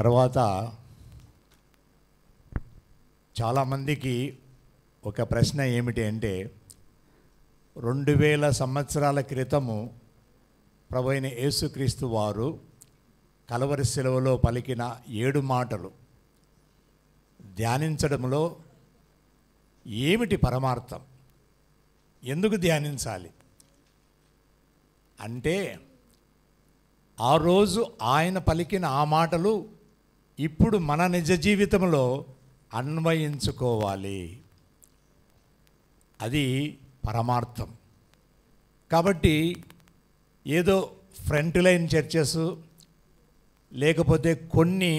తర్వాత చాలామందికి ఒక ప్రశ్న ఏమిటి అంటే 2000 సంవత్సరాల క్రితము ప్రభువైన యేసుక్రీస్తు వారు కలవరి శిలువలో పలికిన 7 మాటలు ధ్యానించడంలో ఏమిటి పరమార్థం? ఎందుకు ధ్యానించాలి అంటే, ఆ రోజు ఆయన పలికిన ఆ మాటలు ఇప్పుడు మన నిజ జీవితంలో అన్వయించుకోవాలి. అది పరమార్థం. కాబట్టి ఏదో ఫ్రంట్ లైన్ చర్చెస్ లేకపోతే కొన్ని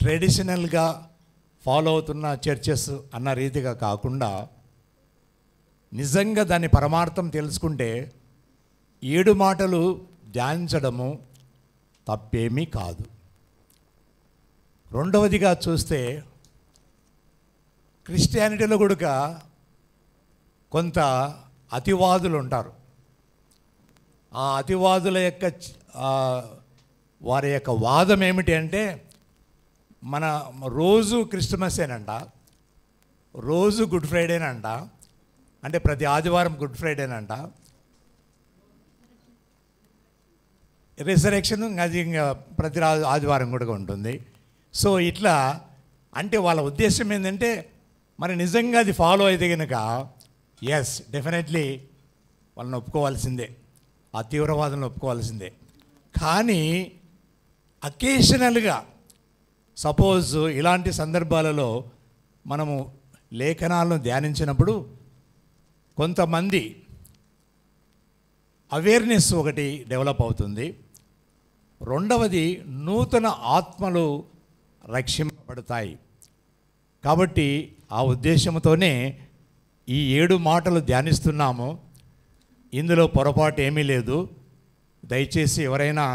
ట్రెడిషనల్గా ఫాలో అవుతున్న చర్చెస్ అన్న రీతిగా కాకుండా నిజంగా దాని పరమార్థం తెలుసుకుంటే 7 మాటలు ధ్యానించడము తప్పేమీ కాదు. రెండవదిగా చూస్తే క్రిస్టియానిటీలో కూడా కొంత అతివాదులు ఉంటారు. ఆ అతివాదుల యొక్క వారి యొక్క వాదం ఏమిటి అంటే, మన రోజు క్రిస్మసేనంట, రోజు గుడ్ ఫ్రైడేనంట, అంటే ప్రతి ఆదివారం గుడ్ ఫ్రైడేనంట, రిజరెక్షన్ అది ఇంకా ప్రతి ఆదివారం కూడా ఉంటుంది. సో ఇట్లా అంటే వాళ్ళ ఉద్దేశం ఏంటంటే, మరి నిజంగా అది ఫాలో అయితే కనుక ఎస్ డెఫినెట్లీ వాళ్ళని ఒప్పుకోవాల్సిందే, ఆ తీవ్రవాదులను ఒప్పుకోవాల్సిందే. కానీ అకేషనల్గా సపోజ్ ఇలాంటి సందర్భాలలో మనము లేఖనాలను ధ్యానించినప్పుడు కొంతమంది అవేర్నెస్ ఒకటి డెవలప్ అవుతుంది. రెండవది నూతన ఆత్మలు రక్షింపబడతాయి. కాబట్టి ఆ ఉద్దేశంతోనే ఈ 7 మాటలు ధ్యానిస్తున్నాము. ఇందులో పొరపాటు ఏమీ లేదు. దయచేసి ఎవరైనా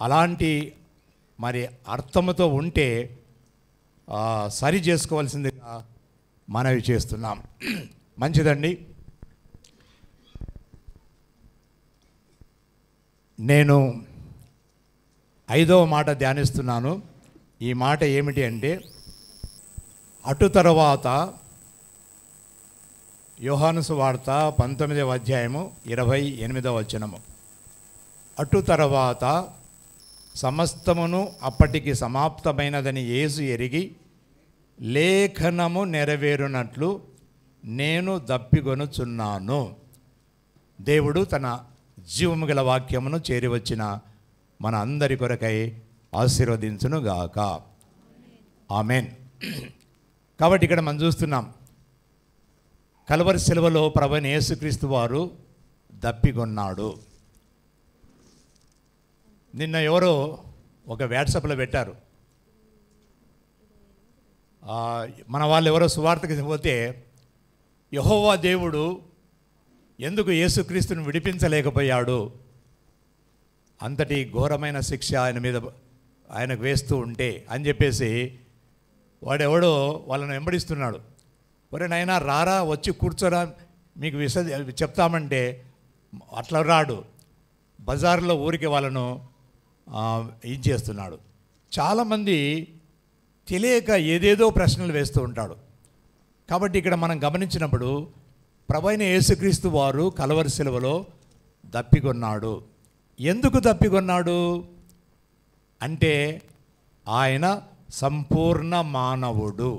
అలాంటి మరి అర్థముతో ఉంటే సరి చేసుకోవాల్సిందిగా మనవి చేస్తున్నాం. మంచిదండి. నేను 5వ మాట ధ్యానిస్తున్నాను. ఈ మాట ఏమిటి అంటే, అటు తర్వాత యోహాను సువార్త 19వ అధ్యాయము 28వ వచనము. అటు తర్వాత సమస్తమును అప్పటికి సమాప్తమైనదని యేసు ఎరిగి లేఖనము నెరవేరునట్లు నేను దప్పిగొనుచున్నాను. దేవుడు తన జీవము గల వాక్యమును చేరివచ్చిన మన అందరి కొరకై ఆశీర్వదించునుగాక. ఆమెన్. కాబట్టి ఇక్కడ మనం చూస్తున్నాం, కల్వరి శిలువలో ప్రభువైన యేసుక్రీస్తు వారు దప్పిగొన్నాడు. నిన్న ఎవరో ఒక వాట్సాప్లో పెట్టారు, మన వాళ్ళు ఎవరో సువార్తకి పోతే యెహోవా దేవుడు ఎందుకు యేసుక్రీస్తుని విడిపించలేకపోయాడు, అంతటి ఘోరమైన శిక్ష ఆయనకు వేస్తూ ఉంటే అని చెప్పేసి వాడెవడో వాళ్ళని వెంబడిస్తున్నాడు. ఒరే నాయనా రారా, వచ్చి కూర్చోరా, మీకు చెప్తామంటే అట్లా రాడు. బజార్లో ఊరికి వాళ్ళను ఇది చేస్తున్నాడు. చాలామంది తెలియక ఏదేదో ప్రశ్నలు వేస్తూ ఉంటాడు. కాబట్టి ఇక్కడ మనం గమనించినప్పుడు ప్రభువైన యేసుక్రీస్తు వారు కల్వరి శిలువలో దప్పిగొన్నాడు. ఎందుకు దప్పిగొన్నాడు అంటే, ఆయన సంపూర్ణ మానవుడు,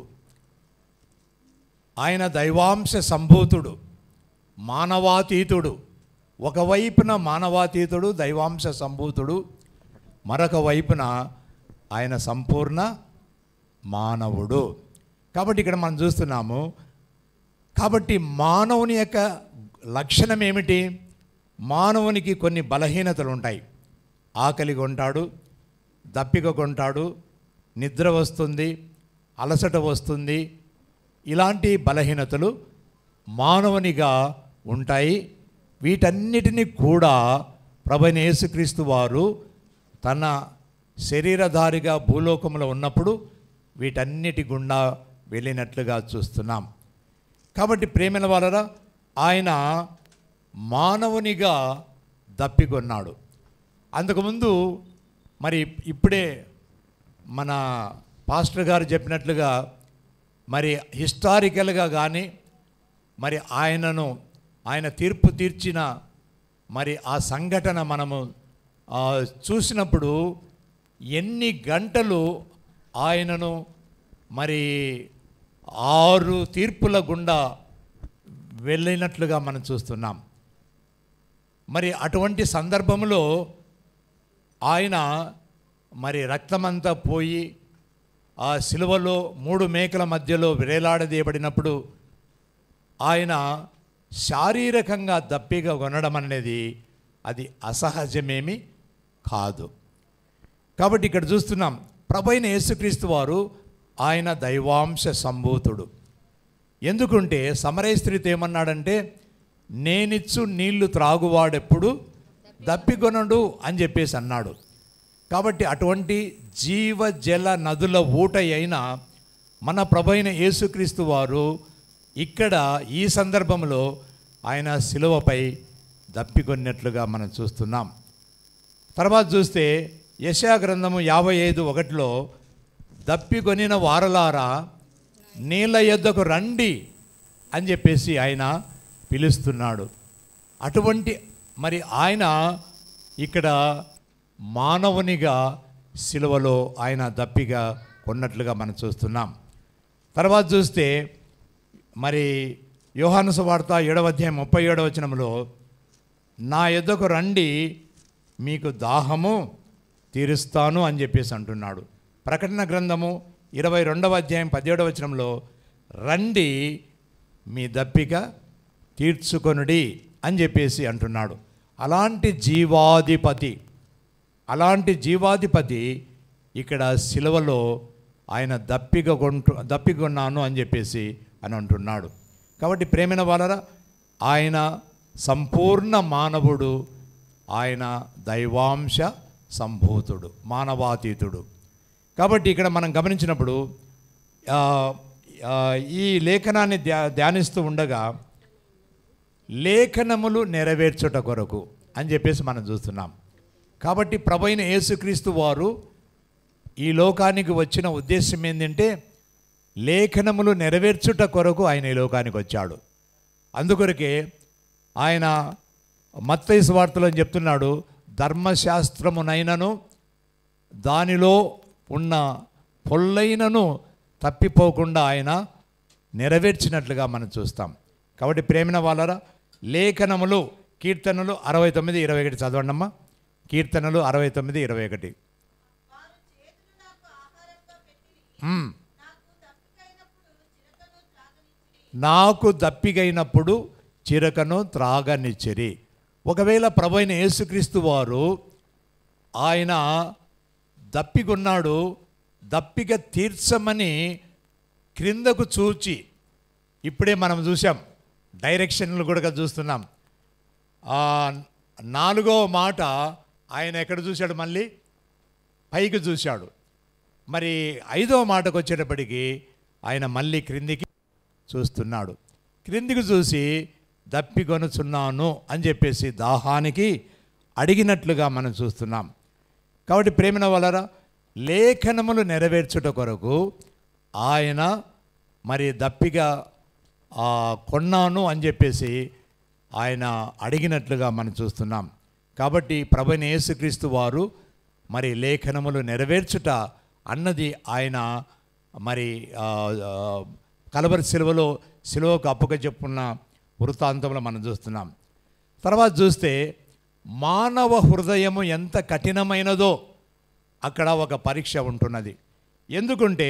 ఆయన దైవాంశ సంభూతుడు, మానవాతీతుడు. ఒకవైపున మానవాతీతుడు, దైవాంశ సంభూతుడు, మరొక వైపున ఆయన సంపూర్ణ మానవుడు. కాబట్టి ఇక్కడ మనం చూస్తున్నాము. కాబట్టి మానవుని యొక్క లక్షణం ఏమిటి? మానవునికి కొన్ని బలహీనతలు ఉంటాయి. ఆకలిగా ఉంటాడు, దప్పికగా ఉంటాడు, నిద్ర వస్తుంది, అలసట వస్తుంది. ఇలాంటి బలహీనతలు మానవునిగా ఉంటాయి. వీటన్నిటినీ కూడా ప్రభువైన యేసుక్రీస్తు వారు తన శరీరధారిగా భూలోకంలో ఉన్నప్పుడు వీటన్నిటి గుండా వెళ్ళినట్లుగా చూస్తున్నాం. కాబట్టి ప్రేమైన వాళ్ళరా, ఆయన మానవునిగా దప్పికొన్నాడు. అంతకుముందు మరి ఇప్పుడే మన పాస్టర్ గారు చెప్పినట్లుగా మరి హిస్టారికల్గా కానీ మరి ఆయన తీర్పు తీర్చిన మరి ఆ సంఘటన మనము చూసినప్పుడు ఎన్ని గంటలు ఆయనను మరి 6 తీర్పుల గుండా వెళ్ళినట్లుగా మనం చూస్తున్నాం. మరి అటువంటి సందర్భంలో ఆయన మరి రక్తమంతా పోయి ఆ సిలువలో 3 మేకల మధ్యలో వేలాడదీయబడినప్పుడు ఆయన శారీరకంగా దప్పిగా కొనడం అనేది అది అసహజమేమి కాదు. కాబట్టి ఇక్కడ చూస్తున్నాం ప్రభువైన యేసుక్రీస్తు వారు ఆయన దైవాంశ సంభూతుడు. ఎందుకంటే సమరయ స్త్రీతో ఏమన్నాడంటే, నేనిచ్చు నీళ్లు త్రాగువాడెప్పుడు దప్పికొనడు అని చెప్పేసి అన్నాడు. కాబట్టి అటువంటి జీవజల నదుల ఊట అయిన మన ప్రభువైన యేసుక్రీస్తు వారు ఇక్కడ ఈ సందర్భంలో ఆయన శిలువపై దప్పికొన్నట్లుగా మనం చూస్తున్నాం. తర్వాత చూస్తే యెషయా గ్రంథము 55:1 దప్పికొనిన వారలారా నీళ్ళ యొద్దకు రండి అని చెప్పేసి ఆయన పిలుస్తున్నాడు. అటువంటి మరి ఆయన ఇక్కడ మానవునిగా సిలువలో ఆయన దప్పిగా కొన్నట్లుగా మనం చూస్తున్నాం. తర్వాత చూస్తే మరి యోహాను సువార్త 7:37 నా యొద్దకు రండి మీకు దాహము తీరుస్తాను అని చెప్పేసి అంటున్నాడు. ప్రకటన గ్రంథము 22:17 రండి మీ దప్పిక తీర్చుకొనుడి అని చెప్పేసి అంటున్నాడు. అలాంటి జీవాధిపతి ఇక్కడ సిలువలో ఆయన దప్పికొన్నాను అని చెప్పేసి అని అంటున్నాడు. కాబట్టి ప్రేమైన వాళ్ళరా, ఆయన సంపూర్ణ మానవుడు, ఆయన దైవాంశ సంభూతుడు, మానవాతీతుడు. కాబట్టి ఇక్కడ మనం గమనించినప్పుడు ఈ లేఖనాన్ని ధ్యానిస్తూ ఉండగా లేఖనములు నెరవేర్చుట కొరకు అని చెప్పేసి మనం చూస్తున్నాం. కాబట్టి ప్రభువైన యేసుక్రీస్తు వారు ఈ లోకానికి వచ్చిన ఉద్దేశం ఏంటంటే లేఖనములు నెరవేర్చుట కొరకు ఆయన ఈ లోకానికి వచ్చాడు. అందుకొరకే ఆయన మత్తయి సువార్తలో చెప్తున్నాడు, ధర్మశాస్త్రమునైనను దానిలో ఉన్న పొల్లైనను తప్పిపోకుండా ఆయన నెరవేర్చినట్లుగా మనం చూస్తాం. కాబట్టి ప్రేమిన వాళ్ళరా, లేఖనములు కీర్తనలు 69:21 చదవండమ్మా. కీర్తనలు 69:21. నాకు దప్పిగైనప్పుడు చిరకను త్రాగనిచ్చిరి. ఒకవేళ ప్రభువైన యేసుక్రీస్తు వారు ఆయన దప్పికొన్నాడు, దప్పిక తీర్చమని క్రిందకు చూచి, ఇప్పుడే మనం చూసాం, డైరెక్షన్లు కూడా చూస్తున్నాం. 4వ మాట ఆయన ఎక్కడ చూశాడు? మళ్ళీ పైకి చూశాడు. మరి 5వ మాటకు వచ్చేటప్పటికి ఆయన మళ్ళీ క్రిందికి చూస్తున్నాడు. క్రిందికి చూసి దప్పికొనుచున్నాను అని చెప్పేసి దాహానికి అడిగినట్లుగా మనం చూస్తున్నాం. కాబట్టి ప్రేమిన వలన లేఖనములు నెరవేర్చుట కొరకు ఆయన మరి దప్పిగా కొన్నాను అని చెప్పేసి ఆయన అడిగినట్లుగా మనం చూస్తున్నాం. కాబట్టి ప్రభువైన యేసుక్రీస్తు వారు మరి లేఖనములు నెరవేర్చుట అన్నది ఆయన మరి కలవరి సిలువకు అప్పగజెప్పున్న వృత్తాంతంలో మనం చూస్తున్నాం. తర్వాత చూస్తే మానవ హృదయము ఎంత కఠినమైనదో అక్కడ ఒక పరీక్ష ఉంటున్నది. ఎందుకంటే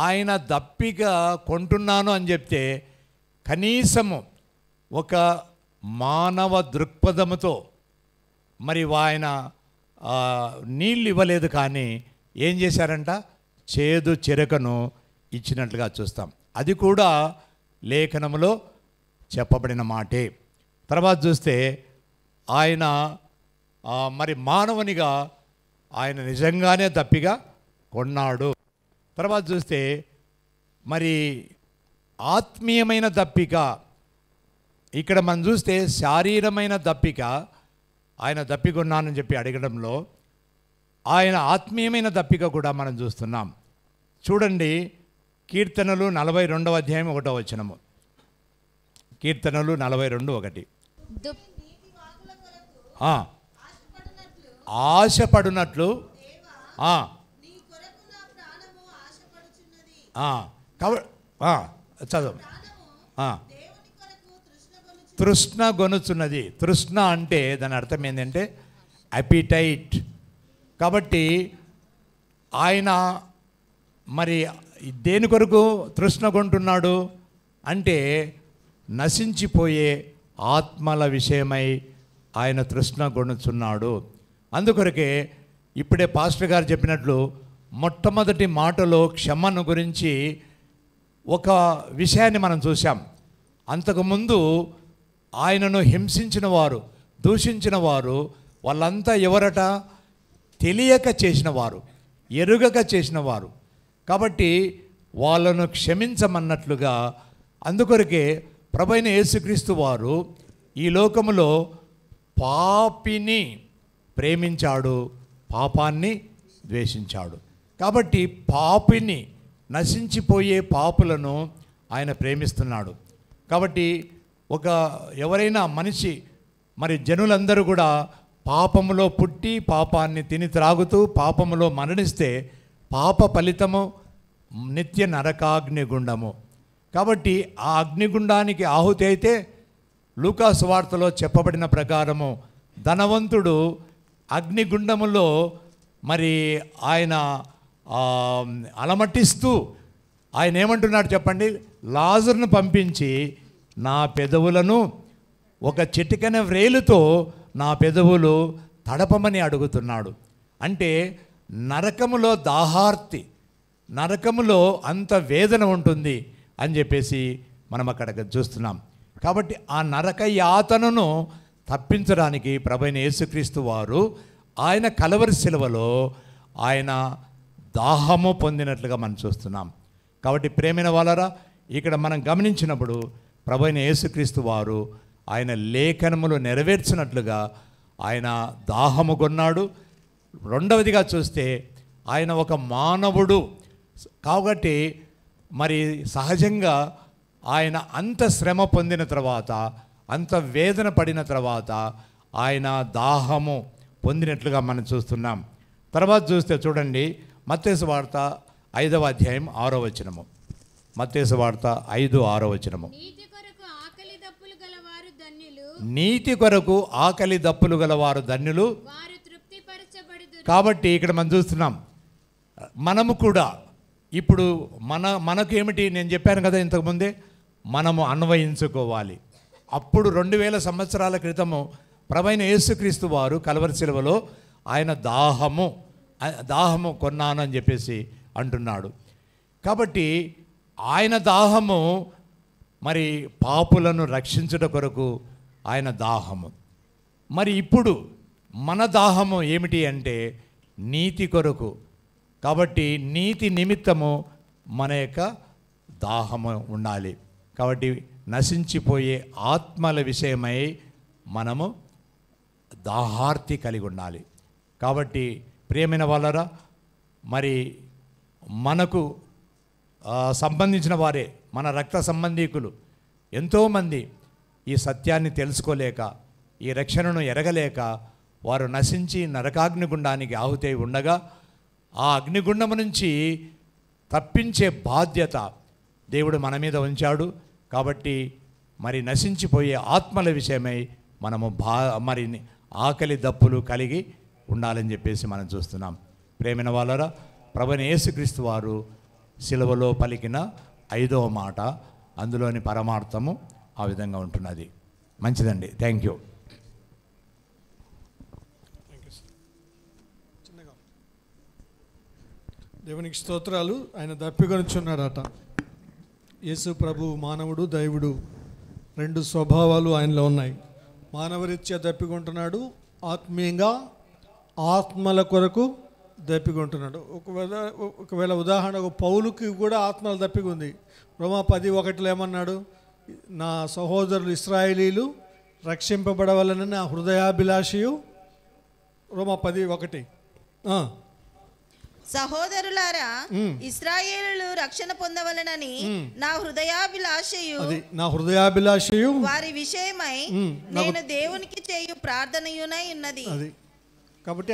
ఆయన దప్పిగా కొంటున్నాను అని చెప్తే కనీసము ఒక మానవ దృక్పథముతో మరి ఆయన నీళ్ళు ఇవ్వలేదు, కానీ ఏం చేశారంట? చేదు చిరకను ఇచ్చినట్లుగా చూస్తాం. అది కూడా లేఖనములో చెప్పబడిన మాటే. తర్వాత చూస్తే ఆయన మరి మానవునిగా ఆయన నిజంగానే దప్పిగా కొన్నాడు. తర్వాత చూస్తే మరి ఆత్మీయమైన దప్పిక, ఇక్కడ మనం చూస్తే శారీరమైన దప్పిక ఆయన దప్పికొన్నానని చెప్పి అడగడంలో ఆయన ఆత్మీయమైన దప్పిక కూడా మనం చూస్తున్నాం. చూడండి, కీర్తనలు 42వ అధ్యాయం 1వ వచనము. కీర్తనలు 42:1. ఆశపడునట్లు చదువు. తృష్ణ గొనుచున్నది. తృష్ణ అంటే దాని అర్థం ఏంటంటే అపిటైట్. కాబట్టి ఆయన మరి దేని కొరకు తృష్ణ కొంటున్నాడు అంటే నశించిపోయే ఆత్మల విషయమై ఆయన తృష్ణ కొనుచున్నాడు. అందుకొరకే ఇప్పుడే పాస్టర్ గారు చెప్పినట్లు మొట్టమొదటి మాటలో క్షమను గురించి ఒక విషయాన్ని మనం చూసాం. అంతకుముందు ఆయనను హింసించిన వారు, దూషించిన వారు, వాళ్ళంతా ఎవరట? తెలియక చేసిన వారు, ఎరుగక చేసిన వారు. కాబట్టి వాళ్ళను క్షమించమన్నట్లుగా అందుకొరకే ప్రభువైన యేసుక్రీస్తు వారు ఈ లోకములో పాపిని ప్రేమించాడు, పాపాన్ని ద్వేషించాడు. కాబట్టి పాపిని, నశించిపోయే పాపులను ఆయన ప్రేమిస్తున్నాడు. కాబట్టి ఎవరైనా మనిషి, మరి జనులందరూ కూడా పాపములో పుట్టి పాపాన్ని తిని త్రాగుతూ పాపములో మరణిస్తే పాప ఫలితము నిత్య నరకాగ్నిగుండము. కాబట్టి ఆ అగ్నిగుండానికి ఆహుతి అయితే లూకా సువార్తలో చెప్పబడిన ప్రకారము ధనవంతుడు అగ్నిగుండములో మరి ఆయన అలమటిస్తూ ఆయన ఏమంటున్నాడు చెప్పండి? లాజరును పంపించి నా పెదవులను ఒక చిటికెన వ్రేలుతో నా పెదవులు తడపమని అడుగుతున్నాడు. అంటే నరకములో దాహార్తి, నరకములో అంత వేదన ఉంటుంది అని చెప్పేసి మనం అక్కడ చూస్తున్నాం. కాబట్టి ఆ నరక యాతనను తప్పించడానికి ప్రభువైన యేసుక్రీస్తు వారు ఆయన కలవరి శిలువలో ఆయన దాహము పొందినట్లుగా మనం చూస్తున్నాం. కాబట్టి ప్రేమైన వాళ్ళరా, ఇక్కడ మనం గమనించినప్పుడు ప్రభువైన యేసుక్రీస్తు వారు ఆయన లేఖనములు నెరవేర్చినట్లుగా ఆయన దాహము కొన్నాడు. రెండవదిగా చూస్తే ఆయన ఒక మానవుడు కాబట్టి మరి సహజంగా ఆయన అంత శ్రమ పొందిన తర్వాత, అంత వేదన పడిన తర్వాత ఆయన దాహము పొందినట్లుగా మనం చూస్తున్నాం. తర్వాత చూస్తే చూడండి, మత్తయి సువార్త 5వ అధ్యాయం 6వ వచనము. మత్తయి సువార్త 5:6 వచనము. నీతి కొరకు ఆకలి దప్పులు గలవారు ధన్యులు. కాబట్టి ఇక్కడ మనం చూస్తున్నాం, మనము కూడా ఇప్పుడు మనకు ఏమిటి, నేను చెప్పాను కదా ఇంతకుముందే, మనము అన్వయించుకోవాలి. అప్పుడు 2000 సంవత్సరాల క్రితము ప్రభువైన యేసుక్రీస్తు వారు కలవరి శిలువలో ఆయన దాహము కొన్నాను అని చెప్పేసి అంటున్నాడు. కాబట్టి ఆయన దాహము మరి పాపులను రక్షించుట కొరకు ఆయన దాహము. మరి ఇప్పుడు మన దాహము ఏమిటి అంటే నీతి కొరకు. కాబట్టి నీతి నిమిత్తము మన యొక్క దాహము ఉండాలి. కాబట్టి నశించిపోయే ఆత్మల విషయమై మనము దాహార్తి కలిగి ఉండాలి. కాబట్టి ప్రియమైన వాళ్ళరా, మరి మనకు సంబంధించిన వారే, మన రక్త సంబంధీకులు ఎంతోమంది ఈ సత్యాన్ని తెలుసుకోలేక, ఈ రక్షణను ఎరగలేక వారు నశించి నరకాగ్నిగుండానికి ఆహుతై ఉండగా, ఆ అగ్నిగుండము నుంచి తప్పించే బాధ్యత దేవుడు మన మీద ఉంచాడు. కాబట్టి మరి నశించిపోయే ఆత్మల విషయమై మనము మరి ఆకలి దప్పులు కలిగి ఉండాలని చెప్పేసి మనం చూస్తున్నాం. ప్రేమైన వాళ్ళరా, ప్రభువైన యేసుక్రీస్తు వారు శిలువలో పలికిన 5వ మాట, అందులోని పరమార్థము ఆ విధంగా ఉంటున్నది. మంచిదండి, థ్యాంక్ యూ. దేవునికి స్తోత్రాలు. ఆయన దప్పికొనుచున్నాడట. యేసు ప్రభు మానవుడు, దైవుడు, 2 స్వభావాలు ఆయనలో ఉన్నాయి. మానవరీత్యా దప్పికొంటున్నాడు, ఆత్మీయంగా ఆత్మల కొరకు దప్పికొంటున్నాడు. ఒకవేళ ఉదాహరణకు పౌలుకి కూడా ఆత్మల దప్పికుంది. రోమా 10:1 ఏమన్నాడు? నా సహోదరులు ఇశ్రాయేలీలు రక్షింపబడవలనని నా హృదయాభిలాషయు. రోమా 10:1. సహోదరులారా, ఇశ్రాయేలులు రక్షణ పొందవలెనని నా హృదయాభిలాషయు వారి విషయమై నేను దేవునికి చేయు ప్రార్థనయునై ఉన్నది. అది కాబట్టి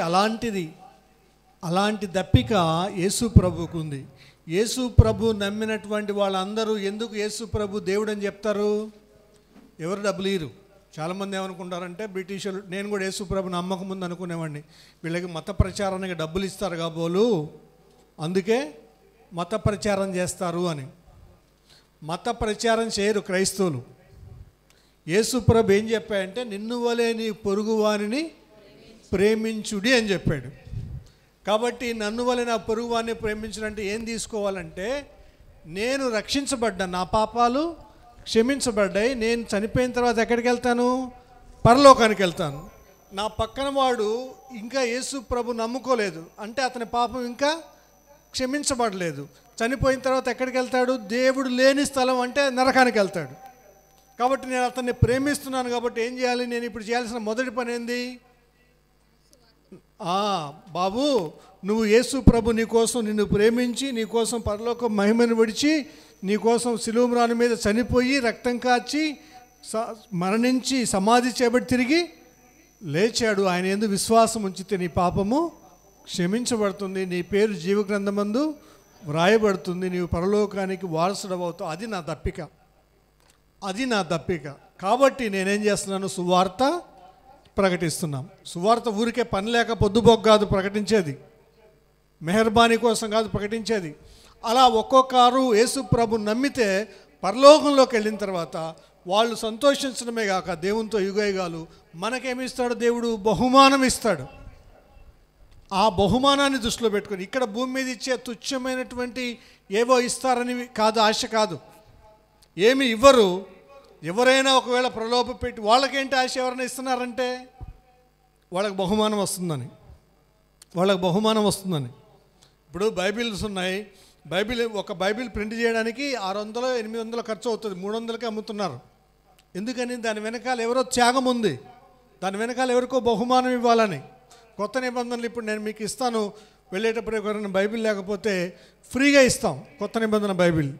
అలాంటి దప్పిక యేసు ప్రభువుకు ఉంది. యేసు ప్రభు నమ్మినటువంటి వాళ్ళందరూ ఎందుకు యేసు ప్రభు దేవుడు అని చెప్తారు? ఎవరు డబ్బులు ఇరు. చాలామంది ఏమనుకుంటారంటే బ్రిటిషర్లు, నేను కూడా యేసు ప్రభు నమ్మకం ముందు అనుకునేవాడిని, వీళ్ళకి మత ప్రచారానికి డబ్బులు ఇస్తారు కాబోలు అందుకే మత ప్రచారం చేస్తారు అని. మత ప్రచారం చేయరు క్రైస్తవులు. యేసు ప్రభు ఏం చెప్పాడంటే, నిన్ను వలే నీ పొరుగువానిని ప్రేమించుడి అని చెప్పాడు. కాబట్టి నన్ను వలె నా పొరుగువాన్ని ప్రేమించడంటే ఏం తీసుకోవాలంటే, నేను రక్షించబడ్డా, నా పాపాలు క్షమించబడ్డాయి, నేను చనిపోయిన తర్వాత ఎక్కడికి వెళ్తాను? పరలోకానికి వెళ్తాను. నా పక్కన వాడు ఇంకా యేసు ప్రభు నమ్ముకోలేదు అంటే అతని పాపం ఇంకా క్షమించబడలేదు. చనిపోయిన తర్వాత ఎక్కడికి వెళ్తాడు? దేవుడు లేని స్థలం అంటే నరకానికి వెళ్తాడు. కాబట్టి నేను అతన్ని ప్రేమిస్తున్నాను కాబట్టి ఏం చేయాలి? నేను ఇప్పుడు చేయాల్సిన మొదటి పని ఏంది? బాబు, నువ్వు యేసు ప్రభు నీ కోసం నిన్ను ప్రేమించి, నీ కోసం పరలోకం మహిమను విడిచి, నీ కోసం శిలువ మ్రాను మీద చనిపోయి రక్తం కాచి మరణించి సమాధి చేయబడి తిరిగి లేచాడు. ఆయన యందు విశ్వాసం ఉంచితే నీ పాపము క్షమించబడుతుంది, నీ పేరు జీవగ్రంథమందు వ్రాయబడుతుంది, నీవు పరలోకానికి వారసుడవుతావు. అది నా దప్పిక. కాబట్టి నేనేం చేస్తున్నాను? సువార్త ప్రకటిస్తున్నాం. సువార్త ఊరికే పని లేక పొద్దుబోక కాదు ప్రకటించేది, మెహర్బానీ కోసం కాదు ప్రకటించేది. అలా ఒక్కొక్కరు యేసు ప్రభు నమ్మితే పరలోకంలోకి వెళ్ళిన తర్వాత వాళ్ళు సంతోషించడమే కాక దేవునితో యుగయుగాలు మనకేమిస్తాడు? దేవుడు బహుమానం ఇస్తాడు. ఆ బహుమానాన్ని దృష్టిలో పెట్టుకొని ఇక్కడ భూమి మీద ఇచ్చే తుచ్చమైనటువంటి ఏవో ఇస్తారని కాదు, ఆశ కాదు, ఏమి ఇవ్వరు. ఎవరైనా ఒకవేళ ప్రలోభ పెట్టి, వాళ్ళకేంటి ఆశ? ఎవరైనా ఇస్తున్నారంటే వాళ్ళకి బహుమానం వస్తుందని. ఇప్పుడు బైబిల్స్ ఉన్నాయి. ఒక బైబిల్ ప్రింట్ చేయడానికి 600-800 ఖర్చు అవుతుంది, 300కి అమ్ముతున్నారు. ఎందుకని? దాని వెనకాల ఎవరో త్యాగం ఉంది, దాని వెనకాల ఎవరికో బహుమానం ఇవ్వాలని. కొత్త నిబంధనలు ఇప్పుడు నేను మీకు ఇస్తాను, వెళ్ళేటప్పుడు ఎవరైనా బైబిల్ లేకపోతే ఫ్రీగా ఇస్తాం కొత్త నిబంధన బైబిల్.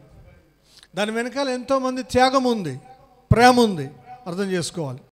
దాని వెనకాల ఎంతోమంది త్యాగం ఉంది, ప్రేమ ఉంది, అర్థం చేసుకోవాలి.